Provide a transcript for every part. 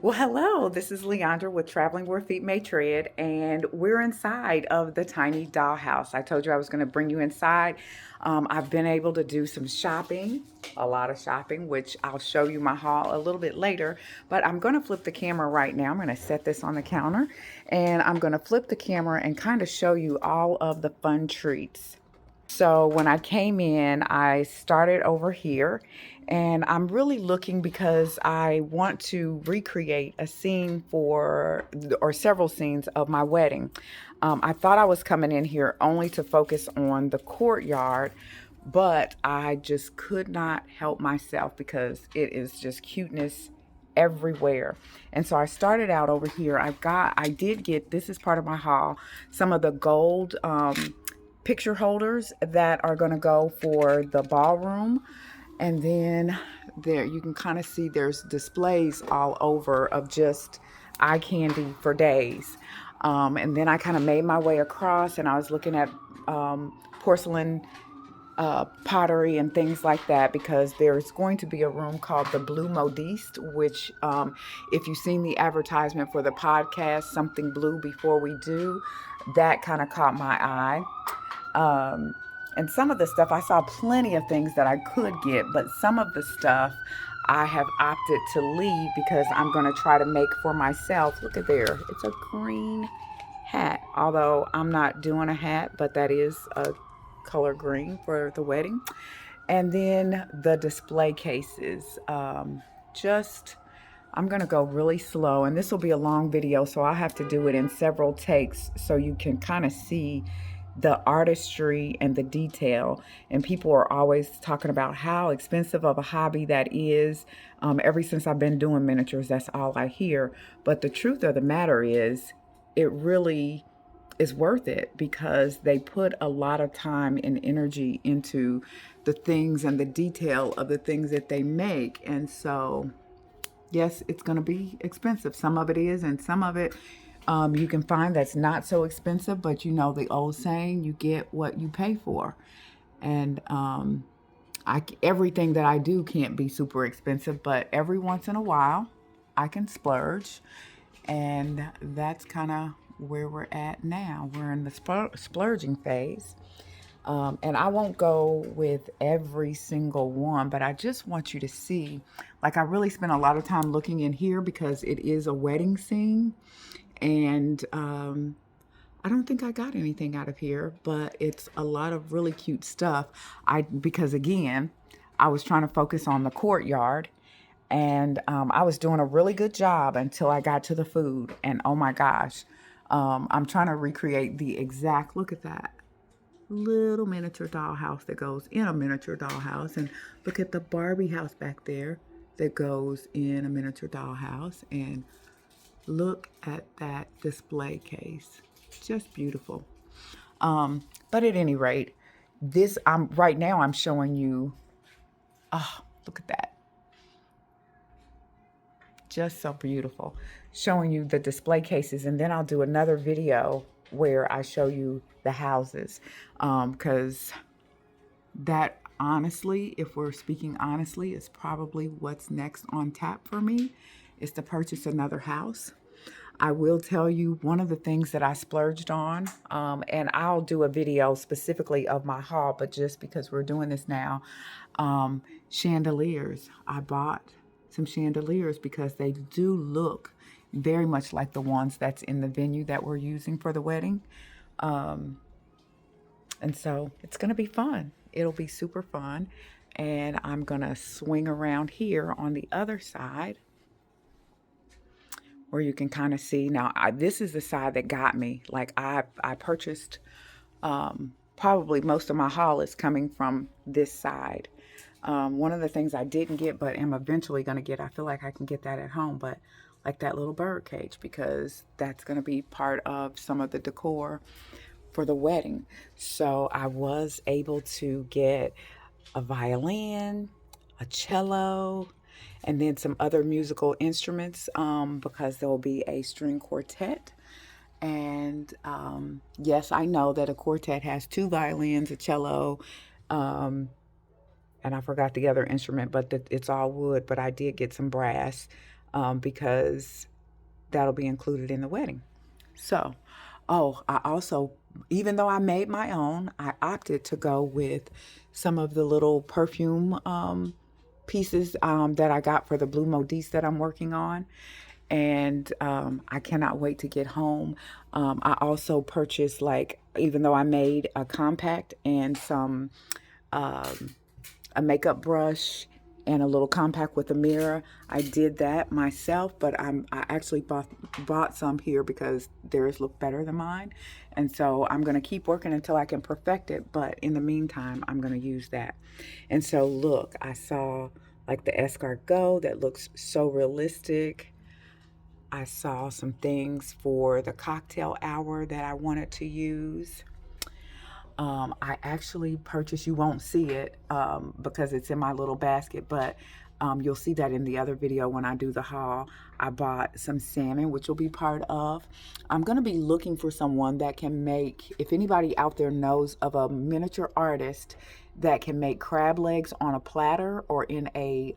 Well, hello, this is Leandra with Traveling Where Feet May Tread, and we're inside of the tiny dollhouse. I told you I was going to bring you inside. I've been able to do some shopping, a lot of shopping, which I'll show you my haul a little bit later, but I'm going to flip the camera right now. I'm going to set this on the counter, and I'm going to flip the camera and kind of show you all of the fun treats. So when I came in, I started over here, and I'm really looking because I want to recreate a scene or several scenes of my wedding. I thought I was coming in here only to focus on the courtyard, but I just could not help myself because it is just cuteness everywhere. And so I started out over here. I did get, this is part of my haul, some of the gold picture holders that are going to go for the ballroom. And then there you can kind of see there's displays all over of just eye candy for days. And then I kind of made my way across, and I was looking at porcelain pottery and things like that, because there's going to be a room called the Blue Modiste, which if you've seen the advertisement for the podcast, Something Blue Before We Do, that kind of caught my eye. And some of the stuff, I saw plenty of things that I could get, but some of the stuff I have opted to leave because I'm going to try to make for myself. Look at there. It's a green hat, although I'm not doing a hat, but that is a color green for the wedding. And then the display cases. Just, I'm going to go really slow, and this will be a long video, so I'll have to do it in several takes so you can kind of see the artistry and the detail. And people are always talking about how expensive of a hobby that is. Ever since I've been doing miniatures, that's all I hear. But the truth of the matter is, it really is worth it because they put a lot of time and energy into the things and the detail of the things that they make. And so, yes, it's going to be expensive. Some of it is, and some of it you can find that's not so expensive, but you know the old saying, you get what you pay for. And everything that I do can't be super expensive, but every once in a while I can splurge. And that's kind of where we're at now. We're in the splurging phase. And I won't go with every single one, but I just want you to see, like, I really spent a lot of time looking in here because it is a wedding scene. And I don't think I got anything out of here, but it's a lot of really cute stuff. Because again, I was trying to focus on the courtyard, and I was doing a really good job until I got to the food. And oh my gosh, I'm trying to recreate the exact, look at that little miniature dollhouse that goes in a miniature dollhouse. And look at the Barbie house back there that goes in a miniature dollhouse. And look at that display case. Just beautiful. But at any rate, right now I'm showing you, oh, look at that. Just so beautiful. Showing you the display cases, and then I'll do another video where I show you the houses. Because that, honestly, if we're speaking honestly, is probably what's next on tap for me, is to purchase another house. I will tell you one of the things that I splurged on, and I'll do a video specifically of my haul, but just because we're doing this now, chandeliers. I bought some chandeliers because they do look very much like the ones that's in the venue that we're using for the wedding. And so it's going to be fun. It'll be super fun. And I'm going to swing around here on the other side, where you can kind of see. Now, this is the side that got me. Like, I purchased, probably most of my haul is coming from this side. One of the things I didn't get, but am eventually going to get, I feel like I can get that at home, but like that little bird cage, because that's going to be part of some of the decor for the wedding. So I was able to get a violin, a cello, and then some other musical instruments, because there will be a string quartet. And yes, I know that a quartet has two violins, a cello, and I forgot the other instrument, but it's all wood. But I did get some brass because that'll be included in the wedding. So, oh, I also, even though I made my own, I opted to go with some of the little perfume pieces that I got for the Blue Modiste that I'm working on. And I cannot wait to get home. I also purchased, like, even though I made a compact and some a makeup brush and a little compact with a mirror. I did that myself, but I actually bought some here because theirs look better than mine. And so I'm going to keep working until I can perfect it. But in the meantime, I'm going to use that. And so look, I saw like the escargot that looks so realistic. I saw some things for the cocktail hour that I wanted to use. I actually purchased, you won't see it because it's in my little basket, but you'll see that in the other video when I do the haul. I bought some salmon, which will be part of. I'm going to be looking for someone that can make, if anybody out there knows of a miniature artist that can make crab legs on a platter or in a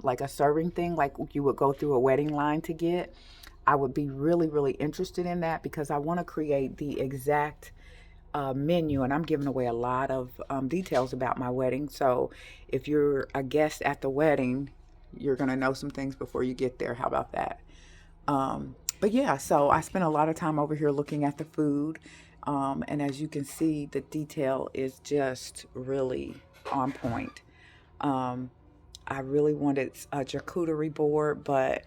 like a serving thing, like you would go through a wedding line to get. I would be really, really interested in that because I want to create the exact menu, and I'm giving away a lot of details about my wedding. So if you're a guest at the wedding, you're going to know some things before you get there. How about that? But yeah, so I spent a lot of time over here looking at the food. And as you can see, the detail is just really on point. I really wanted a charcuterie board, but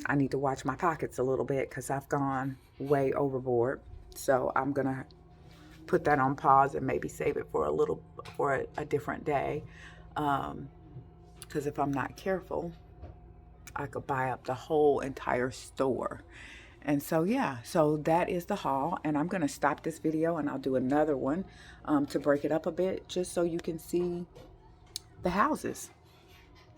I need to watch my pockets a little bit because I've gone way overboard. So I'm going to put that on pause and maybe save it for a different day. Because if I'm not careful, I could buy up the whole entire store. And so, yeah, so that is the haul. And I'm going to stop this video and I'll do another one to break it up a bit just so you can see the houses.